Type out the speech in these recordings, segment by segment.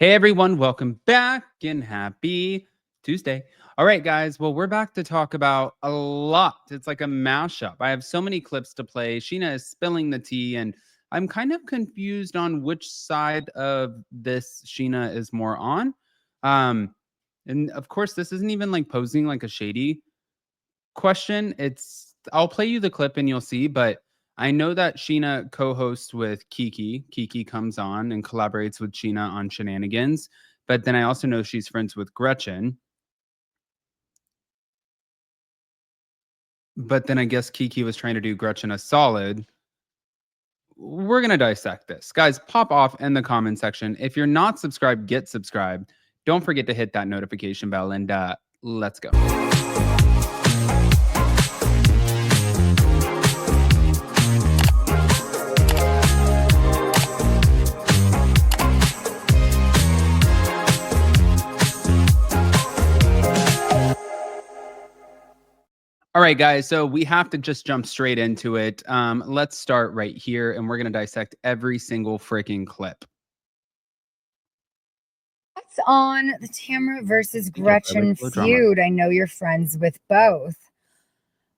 Hey everyone, welcome back and happy Tuesday. All right, guys. Well, we're back to talk about a lot. It's like a mashup. I have so many clips to play. Sheena is spilling the tea, and I'm kind of confused on which side of this Sheena is more on. Um, and of course, this isn't even like posing like a shady question. I'll play you the clip and you'll see, but I know that Sheena co-hosts with Kiki. Kiki comes on and collaborates with Sheena on Shenanigans. But then I also know she's friends with Gretchen. But then I guess Kiki was trying to do Gretchen a solid. We're going to dissect this. Guys, pop off in the comment section. If you're not subscribed, get subscribed. Don't forget to hit that notification bell and let's go. All right, guys. So we have to just jump straight into it. Let's start right here, and we're going to dissect every single freaking clip. What's on the Tamra versus Gretchen feud? I know you're friends with both.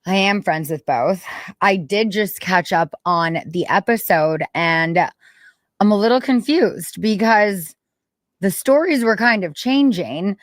I am friends with both. I did just catch up on the episode, and I'm a little confused because the stories were kind of changing.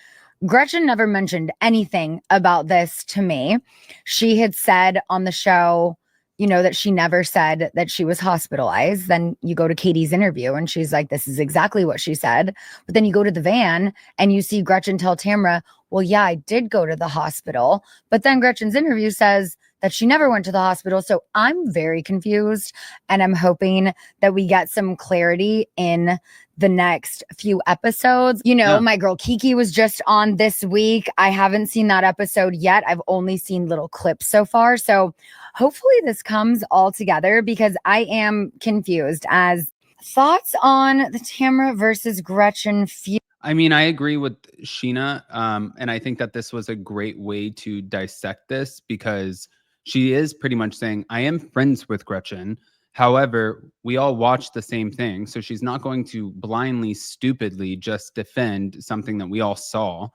Gretchen never mentioned anything about this to me. She had said on the show, that she never said that she was hospitalized. Then you go to Katie's interview and she's like, this is exactly what she said. But then you go to the van and you see Gretchen tell Tamra, well, yeah, I did go to the hospital. But then Gretchen's interview says that she never went to the hospital. So I'm very confused, and I'm hoping that we get some clarity in the next few episodes. My girl Kiki was just on this week. I haven't seen that episode yet. I've only seen little clips so far. So hopefully this comes all together because I am confused. As thoughts on the Tamra versus Gretchen feud? I mean, I agree with Sheena. And I think that this was a great way to dissect this because she is pretty much saying, I am friends with Gretchen. However, we all watch the same thing. So she's not going to blindly, stupidly just defend something that we all saw.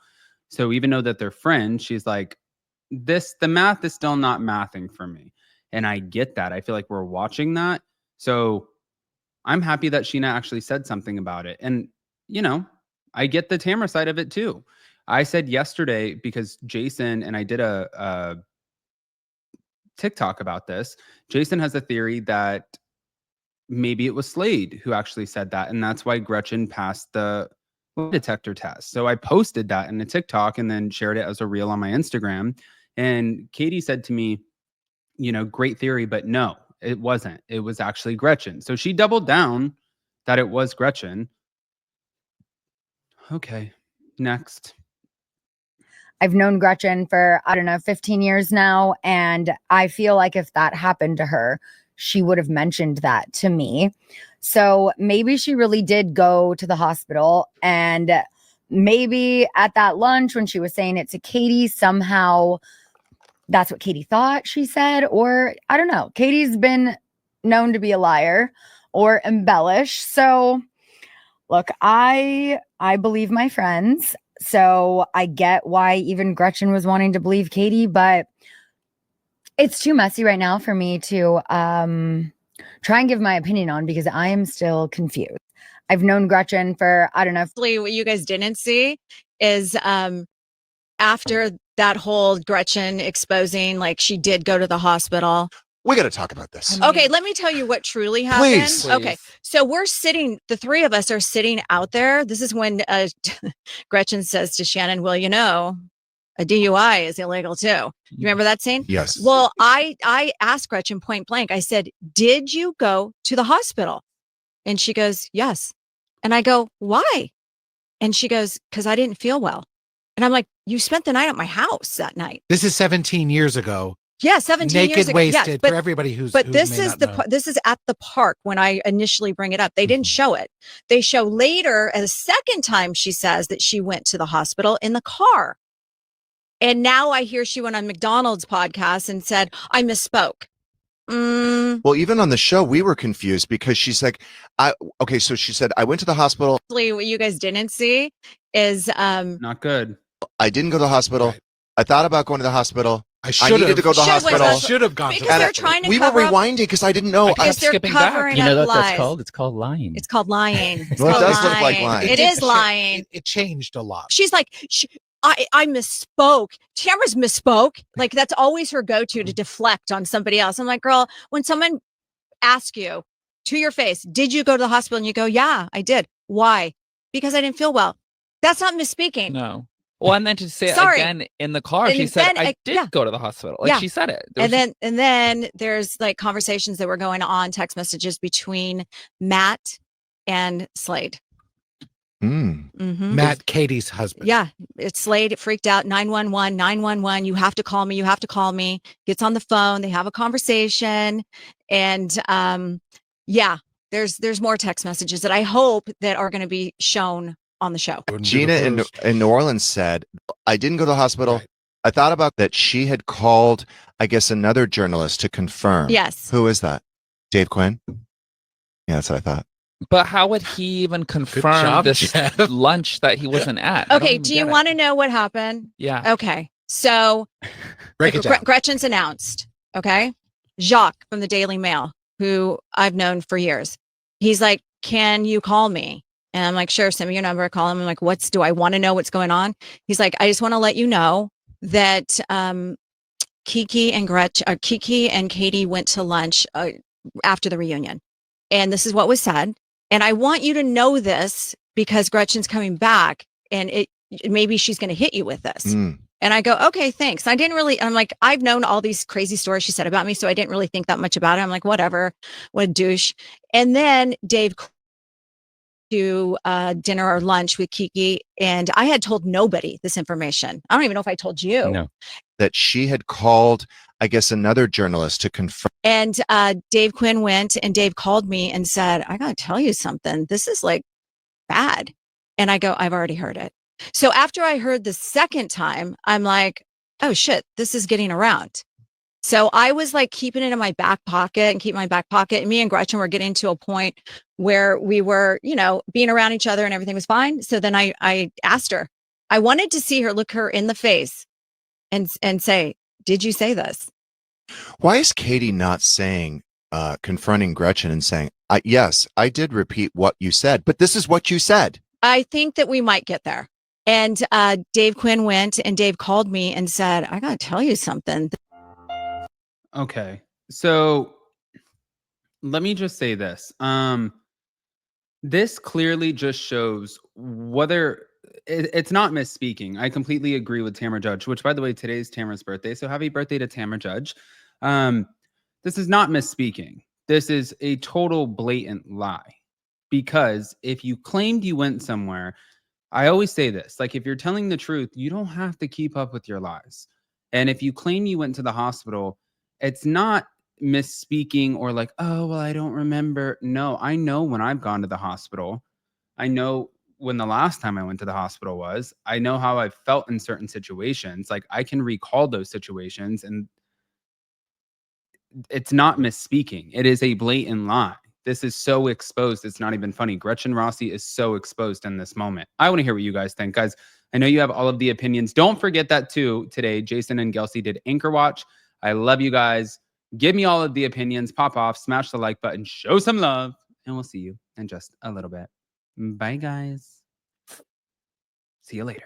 So even though that they're friends, she's like, the math is still not mathing for me. And I get that. I feel like we're watching that. So I'm happy that Sheena actually said something about it. And, I get the Tamra side of it too. I said yesterday, because Jason and I did a TikTok about this. Jason has a theory that maybe it was Slade who actually said that, and that's why Gretchen passed the lie detector test. So I posted that in a TikTok and then shared it as a reel on my Instagram. And Katie said to me, great theory, but no, it wasn't. It was actually Gretchen. So she doubled down that it was Gretchen. Okay, next. I've known Gretchen for, 15 years now. And I feel like if that happened to her, she would have mentioned that to me. So maybe she really did go to the hospital. And maybe at that lunch when she was saying it to Katie, somehow that's what Katie thought she said. Or I don't know. Katie's been known to be a liar or embellish. So look, I believe my friends. So I get why even Gretchen was wanting to believe Katie, but it's too messy right now for me to try and give my opinion on because I am still confused. I've known Gretchen for, What you guys didn't see is after that whole Gretchen exposing, like she did go to the hospital. We got to talk about this. Okay, let me tell you what truly happened. Please. Okay, so the three of us are sitting out there. This is when Gretchen says to Shannon, well, a DUI is illegal too. You remember that scene? Yes. Well, I asked Gretchen point blank, I said, did you go to the hospital? And she goes, yes. And I go, why? And she goes, because I didn't feel well. And I'm like, you spent the night at my house that night. This is 17 years ago. Yeah, 17 Naked, years ago. wasted, for everybody who's. But this is this is at the park when I initially bring it up. They didn't show it. They show later, a second time she says that she went to the hospital in the car. And now I hear she went on McDonald's podcast and said, I misspoke. Well, even on the show, we were confused because she's like, so she said, I went to the hospital. What you guys didn't see is Not good. I didn't go to the hospital. Right. I thought about going to the hospital. I needed to go to the hospital. I should have gone to because the they're trying to We were cover up, rewinding because I didn't know. because they're covering You know up what that's lies. called? It's called lying. It's called lying. It's Well, it called does look like lying. It is lying. It changed a lot. She's like, I misspoke. Tamra's misspoke. Like, that's always her go-to to deflect on somebody else. I'm like, girl, when someone asks you to your face, did you go to the hospital? And you go, yeah, I did. Why? Because I didn't feel well. That's not misspeaking. No. Well, and then to say it Sorry. again in the car, And she said, then I did yeah. go to the hospital. Like Yeah. she said it. And then there's like conversations that were going on, text messages between Matt and Slade. Mm-hmm. Matt, Katie's husband. Yeah, it's Slade. It freaked out. 911, 911. You have to call me. You have to call me. Gets on the phone. They have a conversation, and yeah, there's more text messages that I hope that are going to be shown on the show. Gina in New Orleans said, I didn't go to the hospital. Right. I thought about that. She had called, I guess, another journalist to confirm. Yes. Who is that? Dave Quinn? Yeah, that's what I thought. But how would he even confirm job, this Jeff. lunch that he wasn't at? I don't Okay. even Do you get it. want to know what happened? Yeah. Okay. So Break it down. Gretchen's announced. Okay. Jacques from the Daily Mail, who I've known for years. He's like, can you call me? And I'm like, sure, send me your number. I call him. I'm like, do I want to know what's going on? He's like, I just want to let you know that Kiki and Katie went to lunch after the reunion. And this is what was said. And I want you to know this because Gretchen's coming back and maybe she's going to hit you with this. Mm. And I go, okay, thanks. I'm like, I've known all these crazy stories she said about me, so I didn't really think that much about it. I'm like, whatever, what a douche. And then Dave to dinner or lunch with Kiki, and I had told nobody this information. I don't even know if I told you. No. That she had called, I guess, another journalist to confirm. And Dave Quinn went, and Dave called me and said, I got to tell you something. This is like bad. And I go, I've already heard it. So after I heard the second time, I'm like, oh shit, this is getting around. So I was like keeping it in my back pocket and keep my back pocket. And me and Gretchen were getting to a point where we were, being around each other and everything was fine. So then I asked her, I wanted to see her, look her in the face and say, did you say this? Why is Katie not saying, confronting Gretchen and saying, yes, I did repeat what you said, but this is what you said. I think that we might get there. And Dave Quinn went, and Dave called me and said, I got to tell you something. Okay. So let me just say this. This clearly just shows whether it's not misspeaking. I completely agree with Tamra Judge, which, by the way, today's Tamra's birthday. So happy birthday to Tamra Judge. This is not misspeaking. This is a total blatant lie. Because if you claimed you went somewhere, I always say this, like if you're telling the truth, you don't have to keep up with your lies. And if you claim you went to the hospital, it's not misspeaking or like, oh, well, I don't remember. No, I know when I've gone to the hospital. I know when the last time I went to the hospital was. I know how I felt in certain situations. Like I can recall those situations, and it's not misspeaking. It is a blatant lie. This is so exposed. It's not even funny. Gretchen Rossi is so exposed in this moment. I want to hear what you guys think, guys. I know you have all of the opinions. Don't forget that too. Today, Jason and Gelsey did Anchor Watch. I love you guys. Give me all of the opinions. Pop off, smash the like button, show some love, and we'll see you in just a little bit. Bye, guys. See you later.